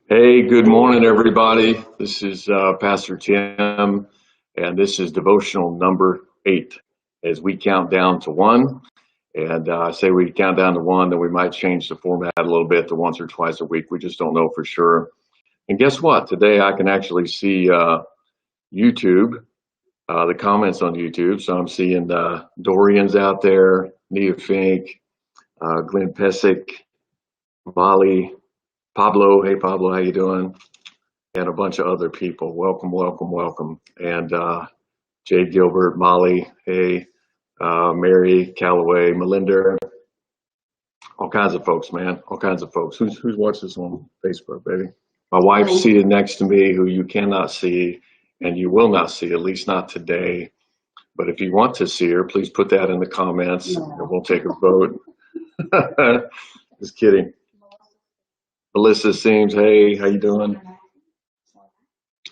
Hey, good morning, everybody. This is Pastor Tim, and this is devotional number 8 as we count down to 1. And say we count down to 1, then we might change the format a little bit to once or twice a week. We just don't know for sure. And guess what? Today I can actually see YouTube, the comments on YouTube. So I'm seeing Dorian's out there, Nia Fink, Glenn Pesick, Molly, Pablo. Hey, Pablo, how you doing? And a bunch of other people. Welcome, welcome, welcome. And Jay Gilbert, Molly, hey, Mary Calloway, Melinda, all kinds of folks, man, all kinds of folks. Who's watching this on Facebook, baby? My wife's seated next to me, who you cannot see, and you will not see, at least not today. But if you want to see her, please put that in the comments, and we'll take a vote. Just kidding. Melissa Seams, hey, how you doing?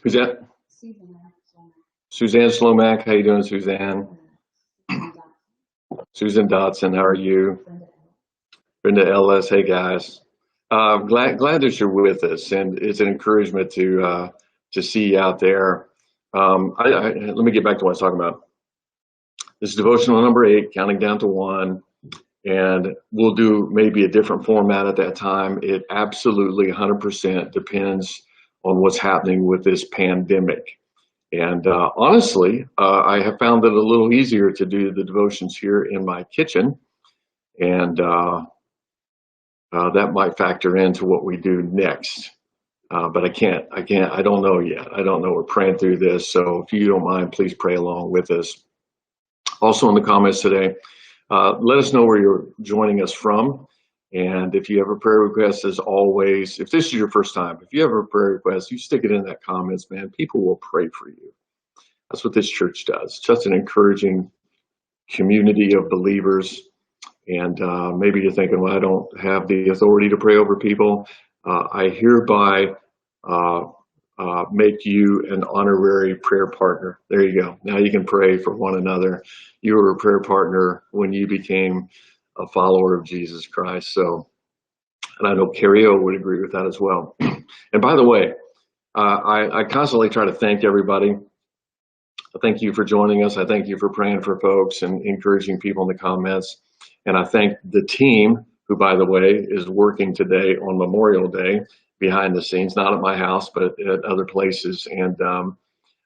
Who's that? Suzanne Slomack, how you doing, Suzanne? Susan Dotson, how are you? Brenda Ellis, hey guys. Glad that you're with us, and it's an encouragement to see you out there. Let me get back to what I was talking about. This is devotional number 8, counting down to 1, and we'll do maybe a different format at that time. It absolutely 100% depends on what's happening with this pandemic. And honestly, I have found it a little easier to do the devotions here in my kitchen, and that might factor into what we do next. But I don't know yet. I don't know. We're praying through this, so if you don't mind, please pray along with us. Also in the comments today, let us know where you're joining us from. And if you have a prayer request, as always, if this is your first time, if you have a prayer request, you stick it in that comments, man. People will pray for you. That's what this church does. Just an encouraging community of believers. And maybe you're thinking, well, I don't have the authority to pray over people. I hereby make you an honorary prayer partner. There you go. Now you can pray for one another. You were a prayer partner when you became a follower of Jesus Christ. So, and I know Carrie O would agree with that as well. And by the way, I constantly try to thank everybody. I thank you for joining us. I thank you for praying for folks and encouraging people in the comments. And I thank the team, who, by the way, is working today on Memorial Day behind the scenes, not at my house, but at other places. And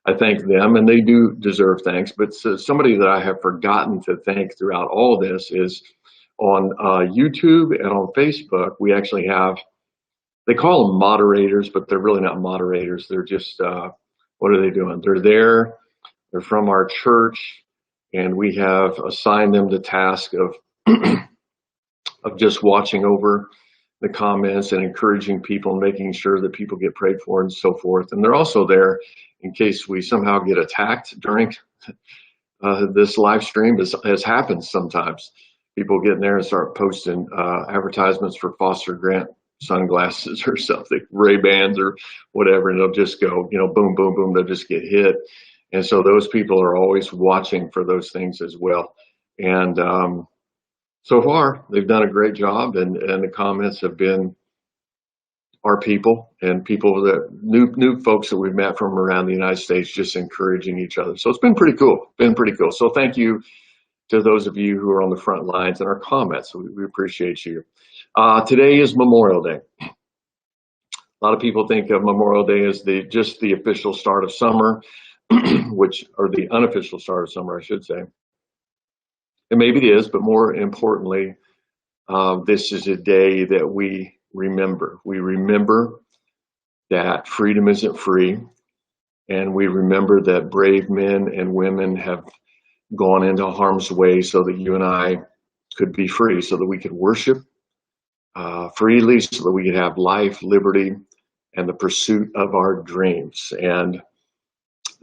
I thank them, and they do deserve thanks. But somebody that I have forgotten to thank throughout all this is on YouTube and on Facebook. We actually have, they call them moderators, but they're really not moderators. They're just, what are they doing? They're there. They're from our church, and we have assigned them the task of of just watching over the comments and encouraging people, making sure that people get prayed for and so forth. And they're also there in case we somehow get attacked during this live stream, as happens sometimes. People get in there and start posting advertisements for Foster Grant sunglasses or something, Ray-Bans or whatever, and they'll just go, boom, boom, boom, they'll just get hit. And so those people are always watching for those things as well. And so far, they've done a great job, and the comments have been our people and people that new folks that we've met from around the United States, just encouraging each other. So it's been pretty cool. So thank you to those of you who are on the front lines in our comments. We appreciate you. Today is Memorial Day. A lot of people think of Memorial Day as just the official start of summer, or the unofficial start of summer, I should say. And maybe it is, but more importantly, this is a day that we remember. We remember that freedom isn't free, and we remember that brave men and women have gone into harm's way so that you and I could be free, so that we could worship freely, so that we could have life, liberty, and the pursuit of our dreams. And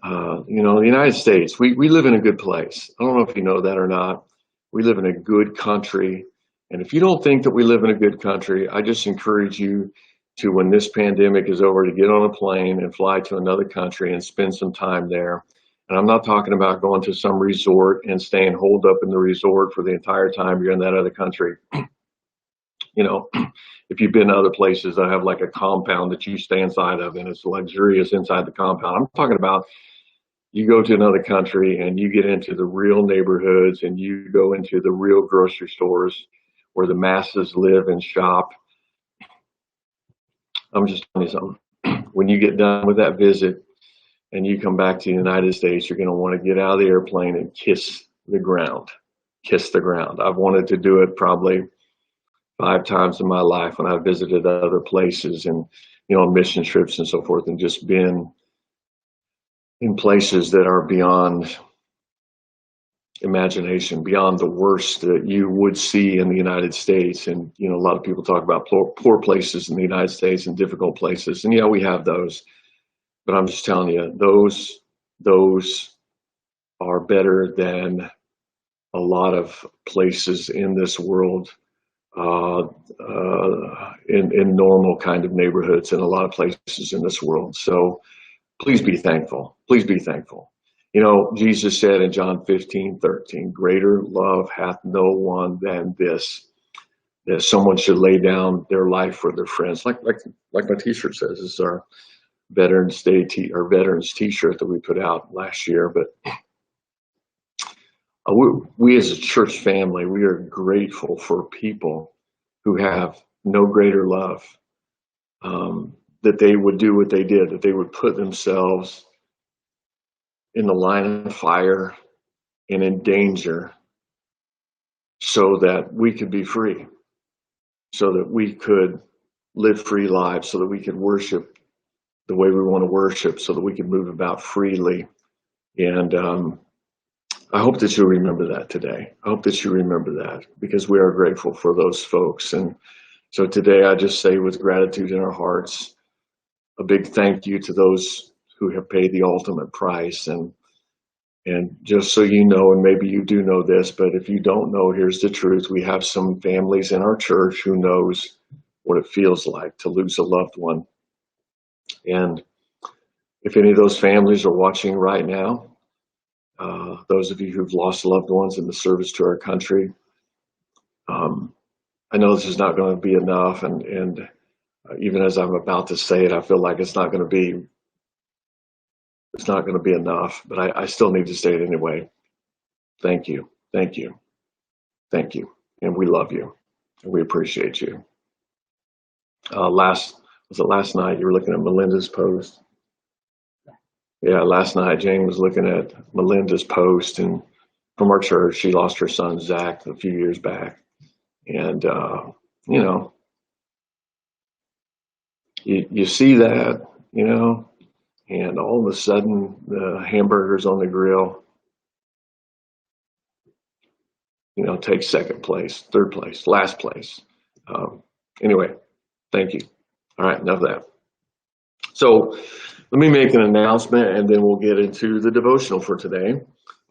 the United States, we live in a good place. I don't know if you know that or not. We live in a good country. And if you don't think that we live in a good country, I just encourage you to, when this pandemic is over, to get on a plane and fly to another country and spend some time there. And I'm not talking about going to some resort and staying holed up in the resort for the entire time you're in that other country. You know, if you've been to other places that have like a compound that you stay inside of and it's luxurious inside the compound. I'm talking about you go to another country and you get into the real neighborhoods and you go into the real grocery stores where the masses live and shop. I'm just telling you something. When you get done with that visit and you come back to the United States, you're going to want to get out of the airplane and kiss the ground. Kiss the ground. I've wanted to do it probably 5 times in my life when I visited other places and, mission trips and so forth, and just been in places that are beyond imagination, beyond the worst that you would see in the United States. And, a lot of people talk about poor places in the United States and difficult places. And we have those, but I'm just telling you, those are better than a lot of places in this world, in normal kind of neighborhoods in a lot of places in this world. So please be thankful. Please be thankful. Jesus said in John 15:13, greater love hath no one than this, that someone should lay down their life for their friends. Like my t-shirt says, it's our Veterans Day or Veterans t-shirt that we put out last year. But we as a church family, we are grateful for people who have no greater love, that they would do what they did, that they would put themselves in the line of fire and in danger so that we could be free, so that we could live free lives, so that we could worship the way we want to worship, so that we could move about freely. And I hope that you remember that today. I hope that you remember that, because we are grateful for those folks. And so today I just say with gratitude in our hearts, a big thank you to those who have paid the ultimate price. And just so you know, and maybe you do know this, but if you don't know, here's the truth. We have some families in our church who knows what it feels like to lose a loved one. And if any of those families are watching right now, those of you who've lost loved ones in the service to our country, I know this is not going to be enough. And even as I'm about to say it, I feel like it's not going to be enough, but I still need to say it anyway. Thank you. Thank you. Thank you. And we love you. And we appreciate you. Was it last night you were looking at Melinda's post? Yeah, last night Jane was looking at Melinda's post, and from our church, she lost her son Zach a few years back. And you see that, and all of a sudden the hamburgers on the grill, takes second place, third place, last place. Anyway, thank you. All right, enough of that. So let me make an announcement, and then we'll get into the devotional for today.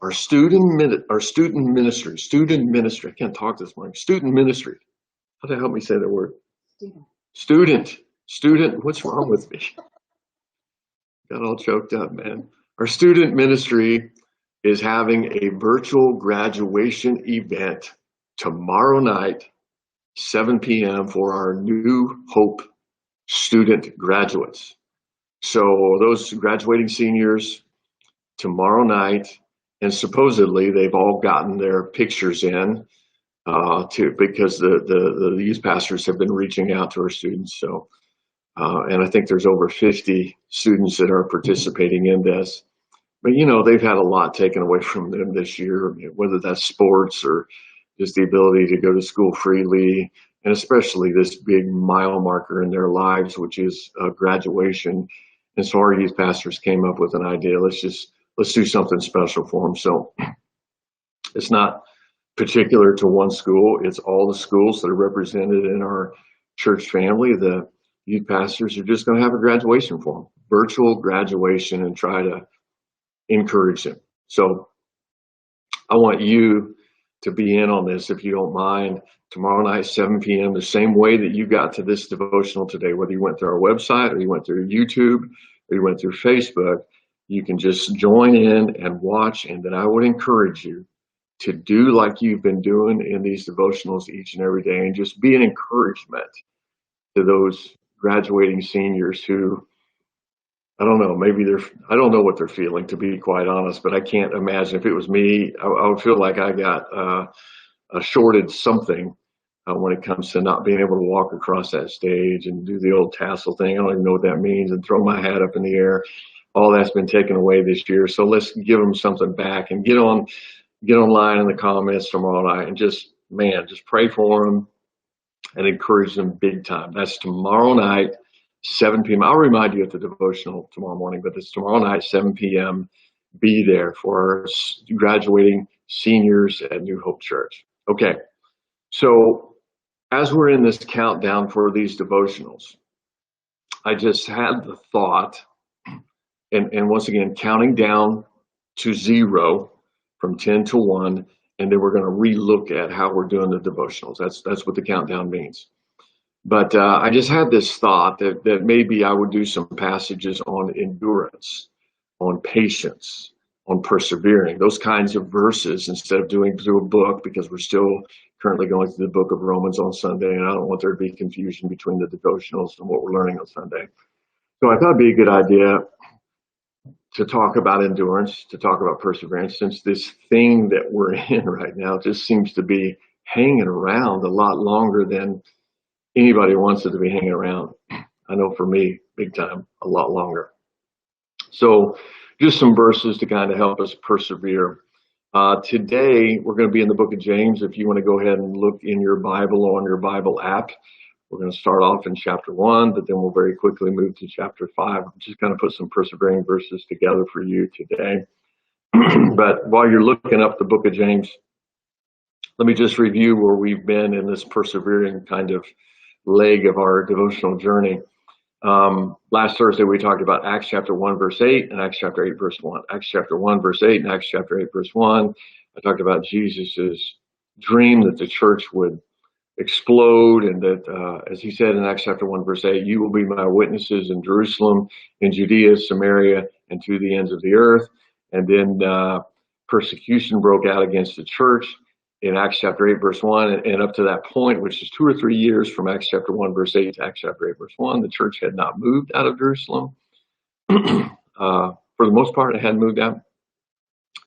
Our student ministry. I can't talk this morning. Student ministry. How to help me say that word? Student. What's wrong with me? Got all choked up, man. Our student ministry is having a virtual graduation event tomorrow night, 7 p.m. for our New Hope student graduates. So those graduating seniors tomorrow night, and supposedly they've all gotten their pictures in because the youth pastors have been reaching out to our students. So, and I think there's over 50 students that are participating in this. But they've had a lot taken away from them this year, whether that's sports or just the ability to go to school freely, and especially this big mile marker in their lives, which is graduation. And so our youth pastors came up with an idea. Let's do something special for them. So it's not particular to one school. It's all the schools that are represented in our church family. The youth pastors are just going to have a graduation for them, virtual graduation, and try to encourage them. So I want you to be in on this, if you don't mind. Tomorrow night, 7 p.m., the same way that you got to this devotional today, whether you went through our website or you went through YouTube or you went through Facebook, you can just join in and watch. And then I would encourage you to do like you've been doing in these devotionals each and every day, and just be an encouragement to those graduating seniors who, I don't know, I don't know what they're feeling, to be quite honest, but I can't imagine if it was me, I would feel like I got shorted something when it comes to not being able to walk across that stage and do the old tassel thing. I don't even know what that means, and throw my hat up in the air. All that's been taken away this year. So let's give them something back, and get online in the comments tomorrow night, and just pray for them and encourage them big time. That's tomorrow night, 7 p.m. I'll remind you at the devotional tomorrow morning, but it's tomorrow night, 7 p.m. Be there for our graduating seniors at New Hope Church. Okay, so as we're in this countdown for these devotionals, I just had the thought, and once again, counting down to 0 from 10 to 1, and then we're going to relook at how we're doing the devotionals. That's what the countdown means. But I just had this thought that maybe I would do some passages on endurance, on patience, on persevering, those kinds of verses, instead of doing through a book, because we're still currently going through the book of Romans on Sunday, and I don't want there to be confusion between the devotionals and what we're learning on Sunday. So I thought it'd be a good idea to talk about endurance, to talk about perseverance, since this thing that we're in right now just seems to be hanging around a lot longer than anybody wants it to be hanging around. I know for me, big time, a lot longer. So just some verses to kind of help us persevere. Today, we're going to be in the book of James. If you want to go ahead and look in your Bible or on your Bible app, we're going to start off in chapter 1, but then we'll very quickly move to chapter 5. I'm just going to put some persevering verses together for you today. But while you're looking up the book of James, let me just review where we've been in this persevering kind of leg of our devotional journey. Last Thursday, we talked about Acts chapter 1, verse 8, and Acts chapter 8, verse 1. Acts chapter 1, verse 8, and Acts chapter 8, verse 1. I talked about Jesus's dream that the church would explode, and that, as he said in Acts chapter 1, verse 8, you will be my witnesses in Jerusalem, in Judea, Samaria, and to the ends of the earth. And then persecution broke out against the church in Acts chapter 8, verse 1, and up to that point, which is 2 or 3 years from Acts chapter 1, verse 8 to Acts chapter 8, verse 1, the church had not moved out of Jerusalem. For the most part, it hadn't moved out.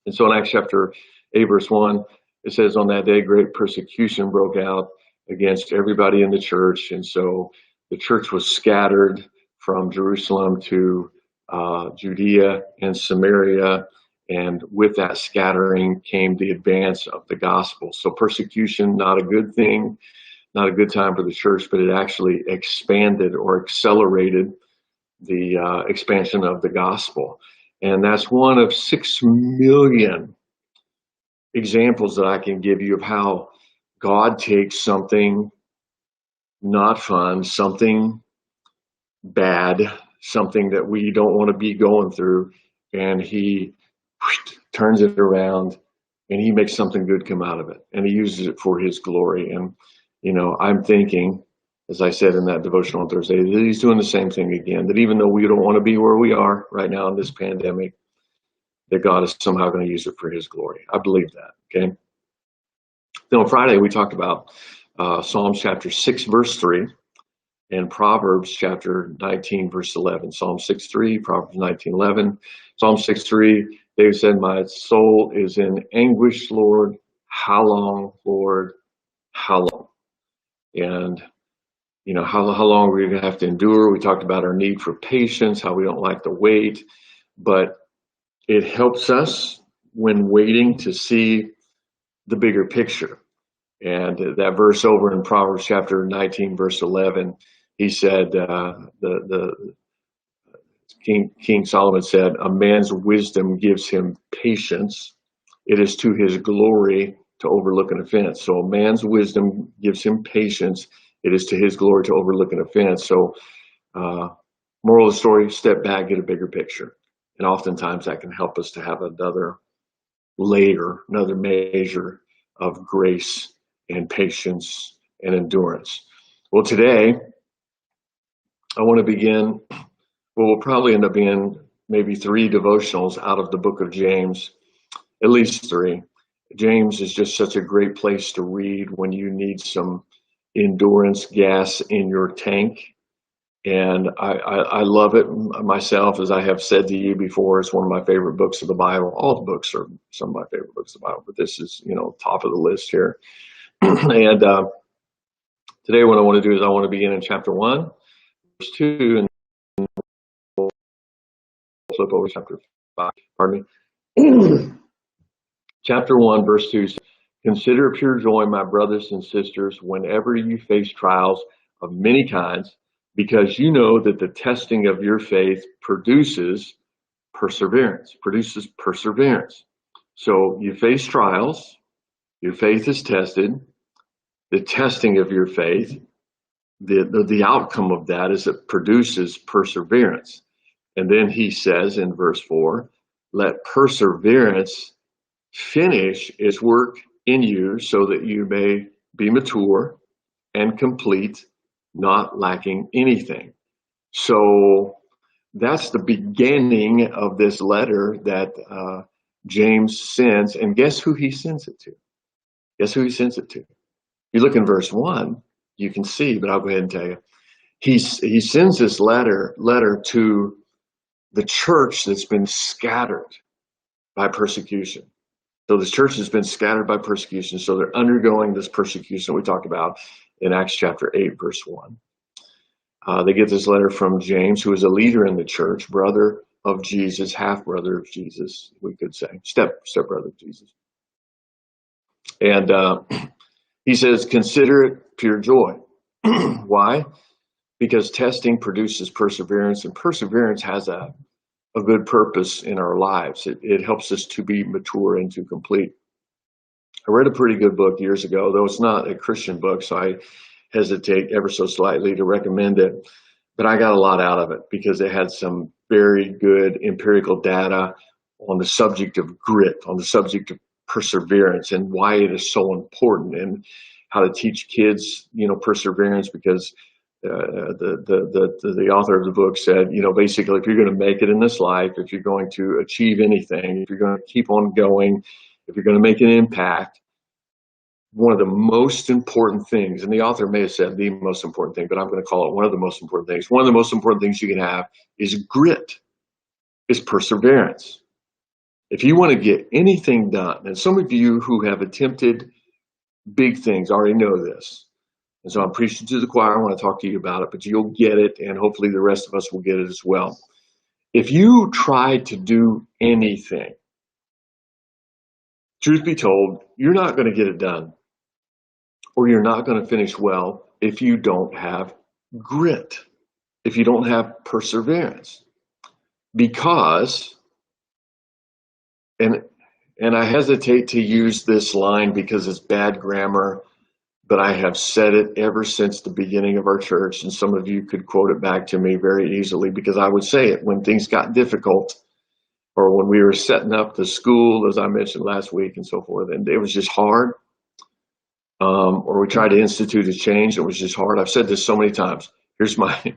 And so in Acts chapter 8, verse 1, it says, on that day, great persecution broke out against everybody in the church. And so the church was scattered from Jerusalem to Judea and Samaria. And with that scattering came the advance of the gospel. So persecution, not a good thing, not a good time for the church, but it actually expanded or accelerated the expansion of the gospel. And that's one of 6 million examples that I can give you of how God takes something not fun, something bad, something that we don't want to be going through, and he turns it around, and he makes something good come out of it, and he uses it for his glory. And I'm thinking, as I said in that devotional on Thursday, that he's doing the same thing again, that even though we don't want to be where we are right now in this pandemic, that God is somehow going to use it for his glory. I believe that. Okay. Then on Friday, we talked about Psalms chapter 6, verse 3, and Proverbs chapter 19, verse 11. Psalm 6:3, Proverbs 19:11. Psalm 6:3, David said, my soul is in anguish, Lord. How long, Lord? How long? And, how long are we going to have to endure? We talked about our need for patience, how we don't like to wait, but it helps us when waiting to see the bigger picture. And that verse over in Proverbs chapter 19, verse 11, he said, King Solomon said, a man's wisdom gives him patience. It is to his glory to overlook an offense. So a man's wisdom gives him patience. It is to his glory to overlook an offense. So moral of the story, step back, get a bigger picture. And oftentimes that can help us to have another layer, another measure of grace and patience and endurance. Well, today, I want to begin, we'll probably end up being maybe 3 devotionals out of the book of James, at least 3. James is just such a great place to read when you need some endurance gas in your tank. And I love it myself, as I have said to you before. It's one of my favorite books of the Bible. All the books are some of my favorite books of the Bible, but this is, top of the list here. And today what I want to do is I want to begin in chapter 1, verse 2, and flip over to chapter 5. Pardon me. Chapter 1, verse 2 says, "Consider it pure joy, my brothers and sisters, whenever you face trials of many kinds, because you know that the testing of your faith produces perseverance." Produces perseverance. So you face trials, your faith is tested. The testing of your faith, the outcome of that is it produces perseverance. And then he says in verse 4, "Let perseverance finish its work in you, so that you may be mature and complete, not lacking anything." So that's the beginning of this letter that James sends. And guess who he sends it to? Guess who he sends it to? You look in verse 1, you can see, but I'll go ahead and tell you. He sends this letter to the church that's been scattered by persecution. So this church has been scattered by persecution. So they're undergoing this persecution we talked about in Acts chapter 8, verse 1. They get this letter from James, who is a leader in the church, brother of Jesus, half-brother of Jesus, we could say, step-brother of Jesus. And he says, "Consider it pure joy." Why? Because testing produces perseverance, and perseverance has a good purpose in our lives. It helps us to be mature and to complete. I read a pretty good book years ago, though it's not a Christian book, so I hesitate ever so slightly to recommend it. But I got a lot out of it because it had some very good empirical data on the subject of grit, on the subject of perseverance, and why it is so important, and how to teach kids, perseverance. Because the author of the book said, basically, if you're going to make it in this life, if you're going to achieve anything, if you're going to keep on going, if you're going to make an impact, one of the most important things, and the author may have said the most important thing, but I'm going to call it one of the most important things. One of the most important things you can have is grit, is perseverance. If you want to get anything done, and some of you who have attempted big things already know this, and so I'm preaching to the choir. I want to talk to you about it, but you'll get it, and hopefully the rest of us will get it as well. If you try to do anything, truth be told, you're not going to get it done, or you're not going to finish well if you don't have grit, if you don't have perseverance. Because, and I hesitate to use this line because it's bad grammar, but I have said it ever since the beginning of our church, and some of you could quote it back to me very easily, because I would say it when things got difficult, or when we were setting up the school, as I mentioned last week, and so forth, and it was just hard. Or we tried to institute a change, it was just hard. I've said this so many times. Here's my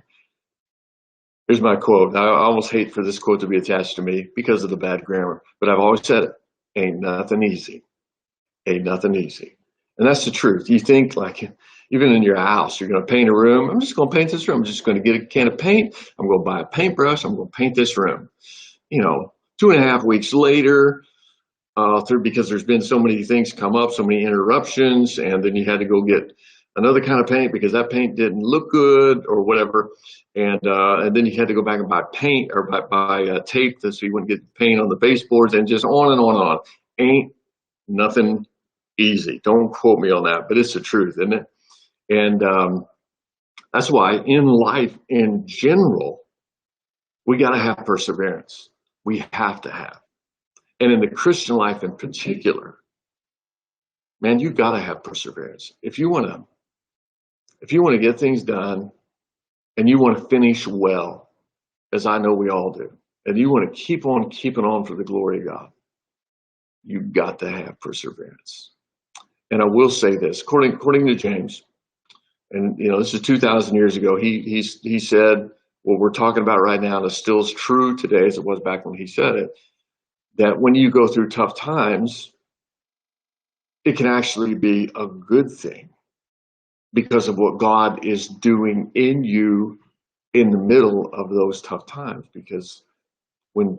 quote. I almost hate for this quote to be attached to me because of the bad grammar, but I've always said it: ain't nothing easy. Ain't nothing easy. And that's the truth. You think, like, even in your house, you're going to paint a room. I'm just going to paint this room. I'm just going to get a can of paint. I'm going to buy a paintbrush. I'm going to paint this room. 2.5 weeks later, because there's been so many things come up, so many interruptions, and then you had to go get another kind of paint because that paint didn't look good or whatever. And then you had to go back and buy paint, or buy tape so you wouldn't get paint on the baseboards, and just on and on and on. Ain't nothing easy. Don't quote me on that, but it's the truth, isn't it? And that's why in life in general, we got to have perseverance. We have to have. And in the Christian life in particular, man, you got to have perseverance. If you want to get things done, and you want to finish well, as I know we all do, and you want to keep on keeping on for the glory of God, you've got to have perseverance. And I will say this, according to James, and this is 2,000 years ago, he said what we're talking about right now, and it still is true today as it was back when he said it, that when you go through tough times, it can actually be a good thing because of what God is doing in you in the middle of those tough times. Because when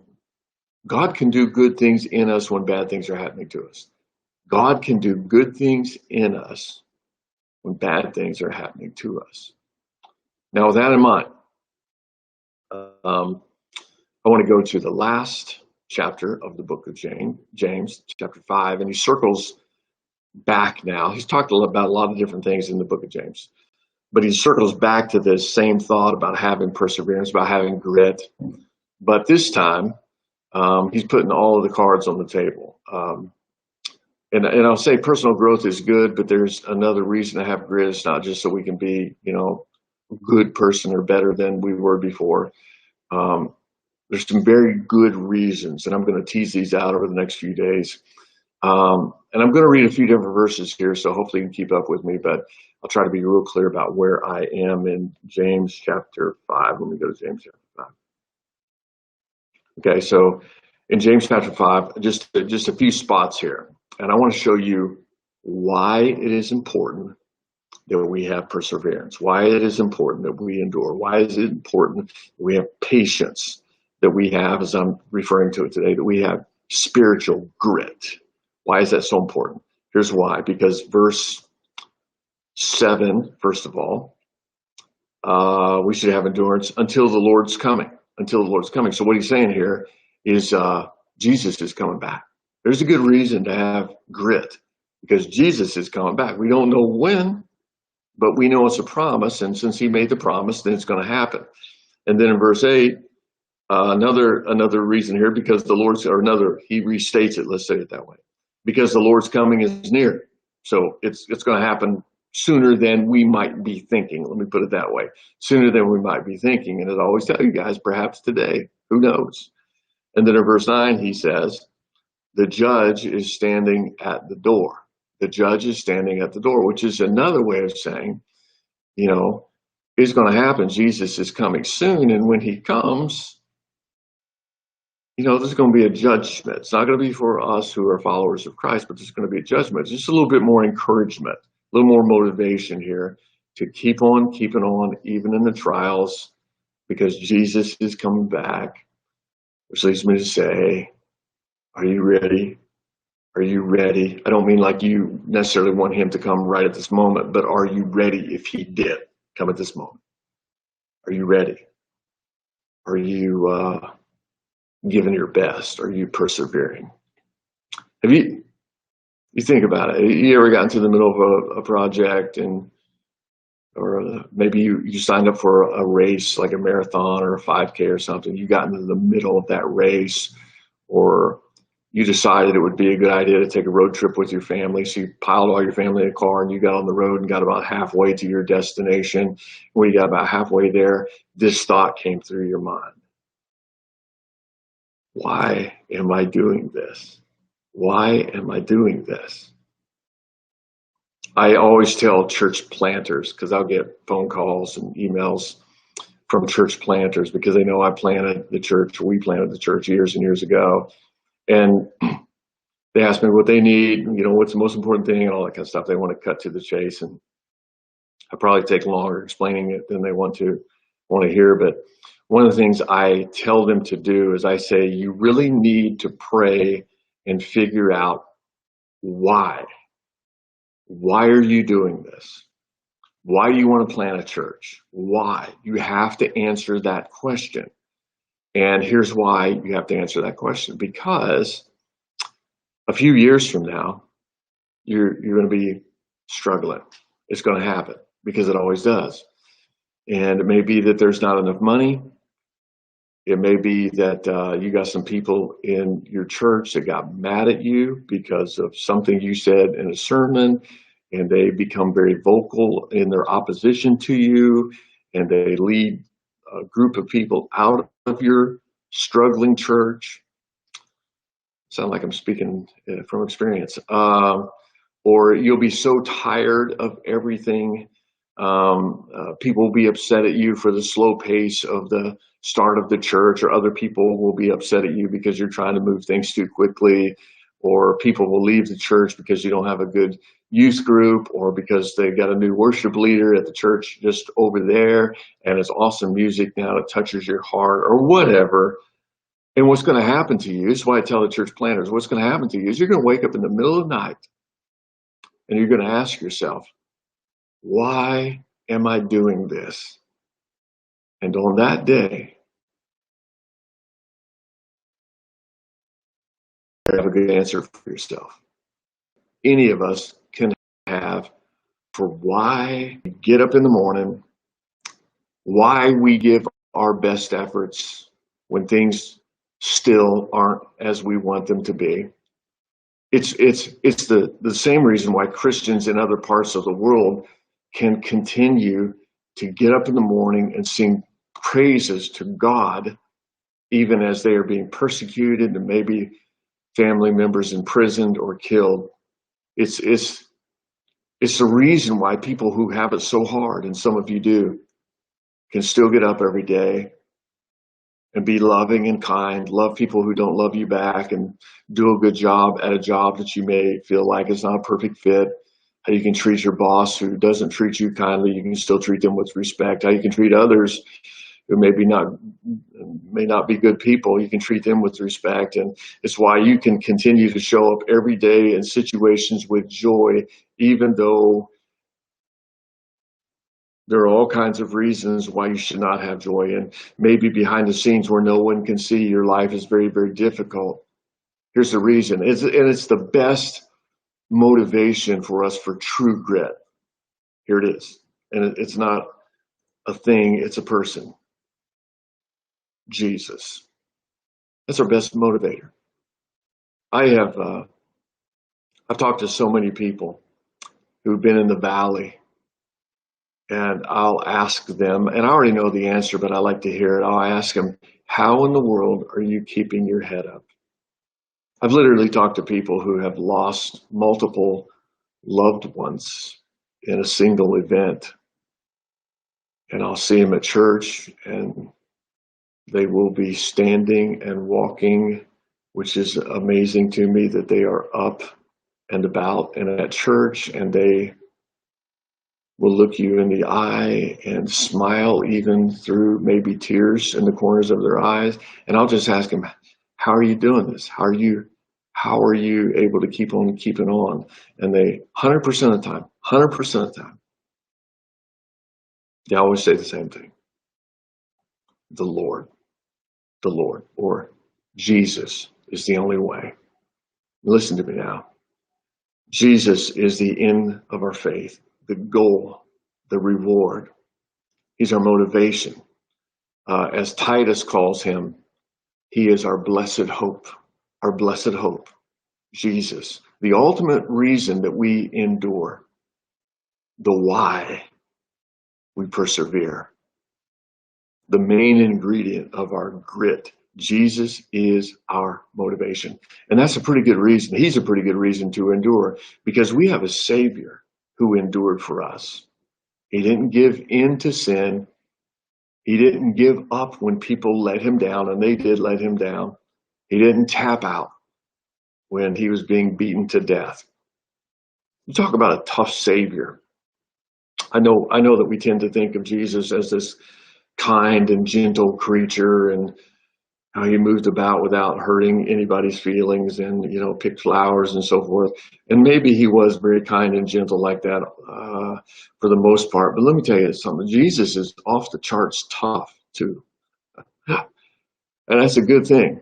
God can do good things in us when bad things are happening to us, God can do good things in us when bad things are happening to us. Now, with that in mind, I want to go to the last chapter of the book of James, chapter 5, and he circles back now. He's talked about a lot of different things in the book of James, but he circles back to this same thought about having perseverance, about having grit. But this time, he's putting all of the cards on the table. And I'll say personal growth is good, but there's another reason to have grit. It's not just so we can be, a good person or better than we were before. There's some very good reasons, and I'm going to tease these out over the next few days. And I'm going to read a few different verses here, so hopefully you can keep up with me, but I'll try to be real clear about where I am in James chapter 5. Let me go to James chapter 5. Okay, so in James chapter 5, just a few spots here. And I want to show you why it is important that we have perseverance, why it is important that we endure, why is it important that we have patience, that we have, as I'm referring to it today, that we have spiritual grit. Why is that so important? Here's why. Because verse 7, first of all, we should have endurance until the Lord's coming. Until the Lord's coming. So what he's saying here is Jesus is coming back. There's a good reason to have grit, because Jesus is coming back. We don't know when, but we know it's a promise, and since he made the promise, then it's going to happen. And then in verse 8, another reason here, because the Lord's, he restates it, let's say it that way, because the Lord's coming is near. So it's going to happen sooner than we might be thinking. Let me put it that way. Sooner than we might be thinking. And as I always tell you guys, perhaps today, who knows? And then in verse 9, he says, the judge is standing at the door. The judge is standing at the door, which is another way of saying, it's going to happen. Jesus is coming soon. And when he comes, there's going to be a judgment. It's not going to be for us who are followers of Christ, but there's going to be a judgment. Just a little bit more encouragement, a little more motivation here to keep on keeping on, even in the trials, because Jesus is coming back, which leads me to say, are you ready? Are you ready? I don't mean like you necessarily want him to come right at this moment, but are you ready if he did come at this moment? Are you ready? Are you giving your best? Are you persevering? You think about it. You ever gotten to the middle of a project or maybe you signed up for a race, like a marathon or a 5K or something. You got into the middle of that race, or you decided it would be a good idea to take a road trip with your family. So you piled all your family in a car and you got on the road and got about halfway to your destination. When you got about halfway there, this thought came through your mind. Why am I doing this? Why am I doing this? I always tell church planters, because I'll get phone calls and emails from church planters because they know I planted the church, or we planted the church years and years ago. And they ask me what they need, what's the most important thing, and all that kind of stuff. They want to cut to the chase, and I probably take longer explaining it than they want to hear. But one of the things I tell them to do is I say, you really need to pray and figure out why. Why are you doing this? Why do you want to plant a church? Why? You have to answer that question. And here's why you have to answer that question. Because a few years from now, you're going to be struggling. It's going to happen, because it always does. And it may be that there's not enough money. It may be that you got some people in your church that got mad at you because of something you said in a sermon, and they become very vocal in their opposition to you, and they lead a group of people out of your struggling church. Sound like I'm speaking from experience. Or you'll be so tired of everything. People will be upset at you for the slow pace of the start of the church, or other people will be upset at you because you're trying to move things too quickly, or people will leave the church because you don't have a good youth group, or because they got a new worship leader at the church just over there and it's awesome music now that touches your heart, or whatever. And what's going to happen to you, this is why I tell the church planners, what's going to happen to you is you're going to wake up in the middle of the night and you're going to ask yourself, why am I doing this? And on that day, you have a good answer for yourself. Any of us can have for why we get up in the morning, why we give our best efforts when things still aren't as we want them to be. It's the same reason why Christians in other parts of the world can continue to get up in the morning and sing praises to God, even as they are being persecuted and maybe family members imprisoned or killed. It's the reason why people who have it so hard, and some of you do, can still get up every day and be loving and kind, love people who don't love you back, and do a good job at a job that you may feel like is not a perfect fit. How you can treat your boss who doesn't treat you kindly, you can still treat them with respect. How you can treat others who may not be good people, you can treat them with respect. And it's why you can continue to show up every day in situations with joy, even though there are all kinds of reasons why you should not have joy. And maybe behind the scenes where no one can see, your life is very, very difficult. Here's the reason. It's the best motivation for us for true grit. Here it is. And it's not a thing, it's a person. Jesus. That's our best motivator. I've talked to so many people who've been in the valley, and I'll ask them, and I already know the answer, but I like to hear it. I'll ask them, how in the world are you keeping your head up? I've literally talked to people who have lost multiple loved ones in a single event. And I'll see them at church, and they will be standing and walking, which is amazing to me that they are up and about and at church, and they will look you in the eye and smile even through maybe tears in the corners of their eyes. And I'll just ask them, how are you doing this? How are you able to keep on keeping on? And they, 100% of the time, 100% of the time, they always say the same thing. The Lord, or Jesus is the only way. Listen to me now. Jesus is the end of our faith, the goal, the reward. He's our motivation. As Titus calls him, he is our blessed hope, Jesus. The ultimate reason that we endure, the why we persevere, the main ingredient of our grit. Jesus is our motivation. And that's a pretty good reason. He's a pretty good reason to endure, because we have a Savior who endured for us. He didn't give in to sin. He didn't give up when people let him down, and they did let him down. He didn't tap out when he was being beaten to death. You talk about a tough Savior. I know that we tend to think of Jesus as this kind and gentle creature, and how he moved about without hurting anybody's feelings, and picked flowers and so forth. And maybe he was very kind and gentle like that for the most part. But let me tell you something. Jesus is off the charts tough too. And that's a good thing,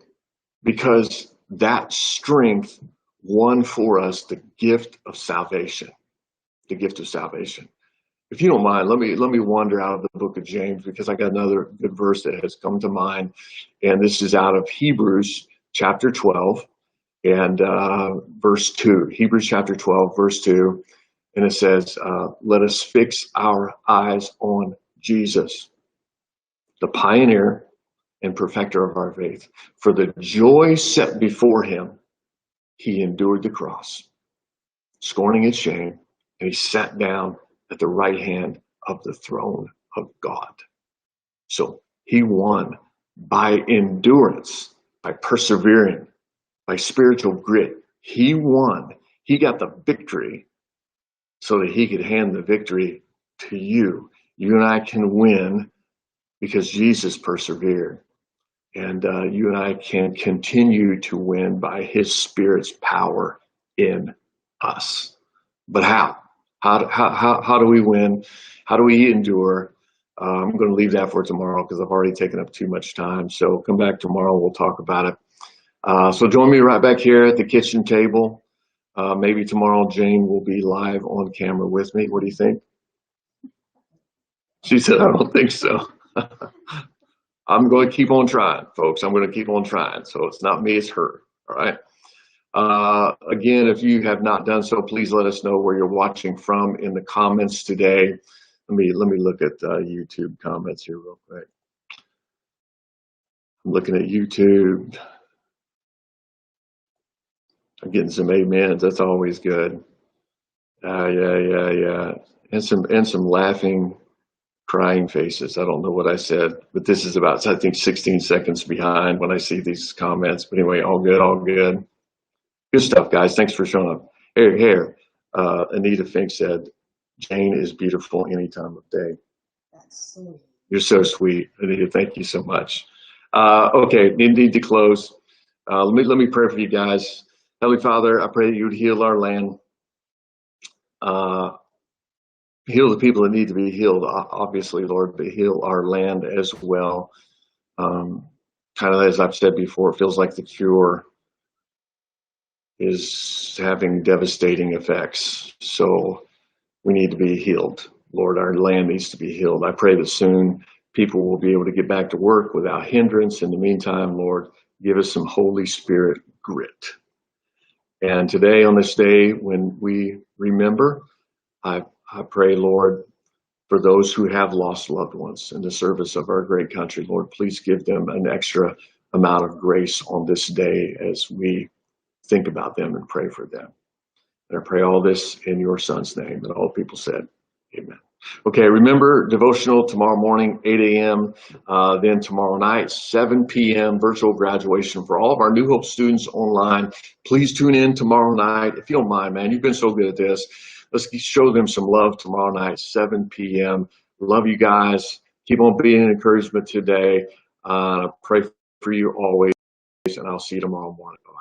because that strength won for us the gift of salvation. The gift of salvation. If you don't mind, let me wander out of the book of James, because I got another good verse that has come to mind. And this is out of Hebrews chapter 12 and verse 2. Hebrews chapter 12, verse 2. And it says, let us fix our eyes on Jesus, the pioneer and perfecter of our faith. For the joy set before him, he endured the cross, scorning its shame, and he sat down at the right hand of the throne of God. So he won by endurance, by persevering, by spiritual grit, He won. He got the victory so that he could hand the victory to you. You and I can win because Jesus persevered. And you and I can continue to win by his Spirit's power in us. But how? How do we win? How do we endure? I'm going to leave that for tomorrow because I've already taken up too much time. So come back tomorrow. We'll talk about it. So join me right back here at the kitchen table. Maybe tomorrow Jane will be live on camera with me. What do you think? She said, I don't think so. I'm going to keep on trying, folks. I'm going to keep on trying. So it's not me, it's her. All right. Again, if you have not done so, please let us know where you're watching from in the comments today. Let me look at YouTube comments here real quick. I'm looking at YouTube. I'm getting some amens. That's always good. Yeah. And some laughing, crying faces. I don't know what I said, but this is about, I think, 16 seconds behind when I see these comments. But anyway, all good, all good. Good stuff, guys. Thanks for showing up. Here. Anita Fink said, Jane is beautiful any time of day. That's sweet. You're so sweet, Anita. Thank you so much. Okay, need to close. Let me pray for you guys. Heavenly Father, I pray that you would heal our land. Heal the people that need to be healed, obviously, Lord, but heal our land as well. Kind of as I've said before, it feels like the cure is having devastating effects. So we need to be healed. Lord, our land needs to be healed. I pray that soon people will be able to get back to work without hindrance. In the meantime, Lord, give us some Holy Spirit grit. And today, on this day, when we remember, I pray, Lord, for those who have lost loved ones in the service of our great country, Lord, please give them an extra amount of grace on this day as we think about them and pray for them. And I pray all this in your Son's name. And all people said, amen. Okay, remember, devotional tomorrow morning, 8 a.m., then tomorrow night, 7 p.m., virtual graduation for all of our New Hope students online. Please tune in tomorrow night. If you don't mind, man, you've been so good at this. Let's show them some love tomorrow night, 7 p.m. Love you guys. Keep on being an encouragement today. Pray for you always, and I'll see you tomorrow morning. Bye.